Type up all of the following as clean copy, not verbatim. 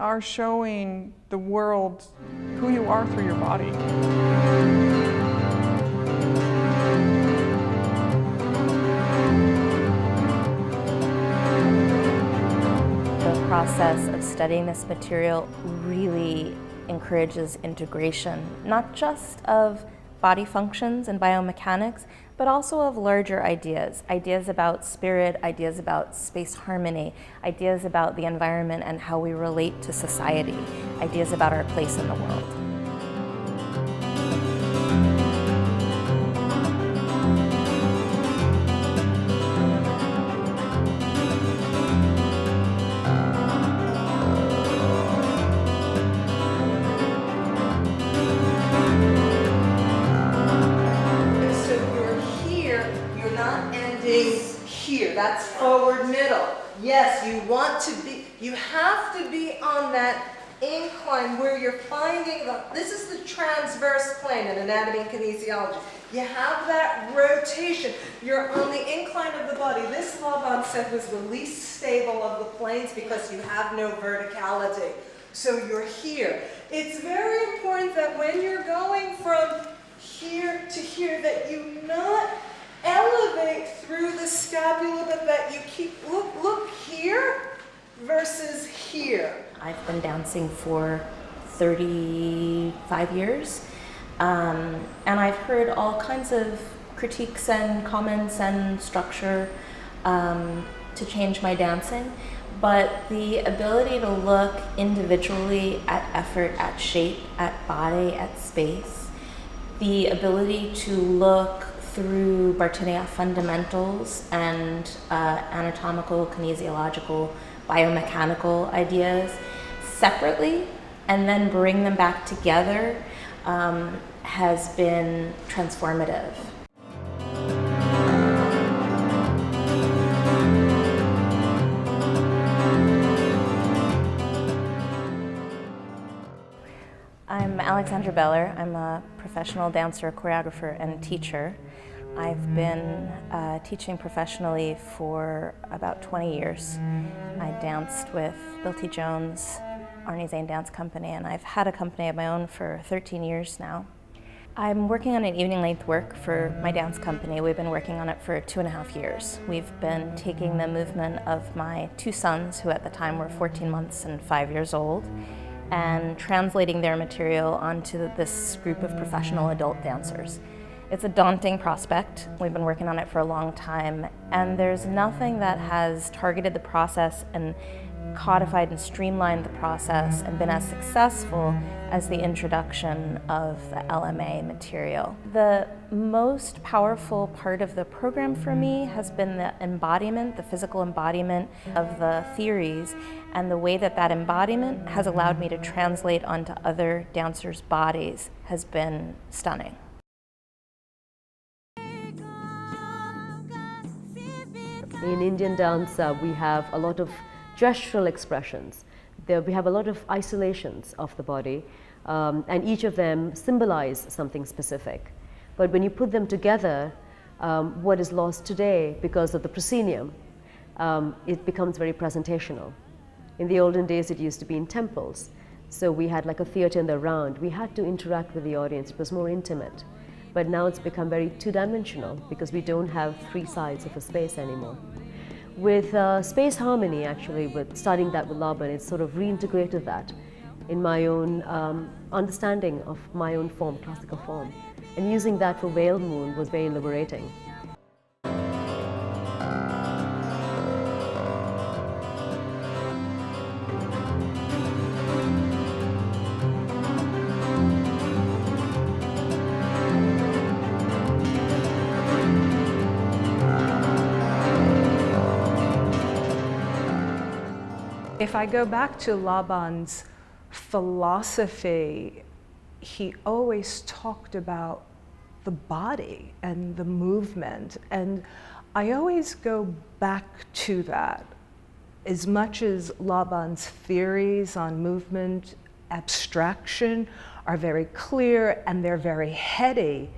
are showing the world who you are through your body. The process of studying this material really encourages integration, not just of body functions and biomechanics, but also of larger ideas. Ideas about spirit, ideas about space harmony, ideas about the environment and how we relate to society, ideas about our place in the world. Here, that's forward middle. Yes, you have to be on that incline where you're finding this is the transverse plane in anatomy and kinesiology. You have that rotation. You're on the incline of the body. This Laban said was the least stable of the planes because you have no verticality. So you're here. It's very important that when you're going from here to here that you not elevate through the scapula, but that you keep, look here versus here. I've been dancing for 35 years, and I've heard all kinds of critiques and comments and structure to change my dancing, but the ability to look individually at effort, at shape, at body, at space, the ability to look through Bartenia fundamentals and anatomical, kinesiological, biomechanical ideas separately and then bring them back together has been transformative. I'm Alexandra Beller. I'm a professional dancer, choreographer, and teacher. I've been teaching professionally for about 20 years. I danced with Bill T. Jones, Arnie Zane Dance Company, and I've had a company of my own for 13 years now. I'm working on an evening length work for my dance company. We've been working on it for 2.5 years. We've been taking the movement of my two sons, who at the time were 14 months and 5 years old, and translating their material onto this group of professional adult dancers. It's a daunting prospect. We've been working on it for a long time, and there's nothing that has targeted the process and codified and streamlined the process and been as successful as the introduction of the LMA material. The most powerful part of the program for me has been the embodiment, the physical embodiment of the theories, and the way that that embodiment has allowed me to translate onto other dancers' bodies has been stunning. In Indian dance, we have a lot of gestural expressions. We have a lot of isolations of the body, and each of them symbolize something specific. But when you put them together, what is lost today because of the proscenium, it becomes very presentational. In the olden days, it used to be in temples. So we had like a theater in the round. We had to interact with the audience. It was more intimate. But now it's become very two-dimensional because we don't have three sides of a space anymore. With space harmony, actually, with studying that with Laban, it's sort of reintegrated that in my own understanding of my own form, classical form. And using that for Whale Moon was very liberating. If I go back to Laban's philosophy, he always talked about the body and the movement, and I always go back to that. As much as Laban's theories on movement, abstraction are very clear and they're very heady,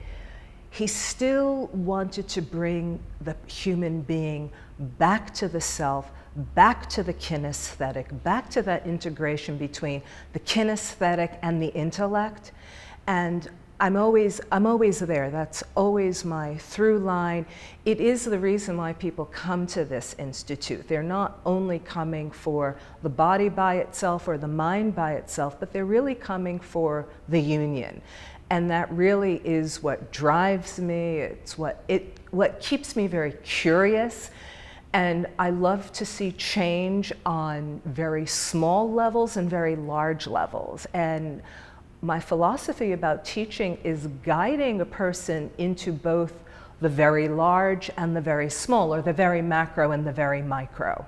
he still wanted to bring the human being back to the self, back to the kinesthetic, back to that integration between the kinesthetic and the intellect. And I'm always there. That's always my through line. It is the reason why people come to this institute. They're not only coming for the body by itself or the mind by itself, but they're really coming for the union. And that really is what drives me. It's what keeps me very curious. And I love to see change on very small levels and very large levels. And my philosophy about teaching is guiding a person into both the very large and the very small, or the very macro and the very micro.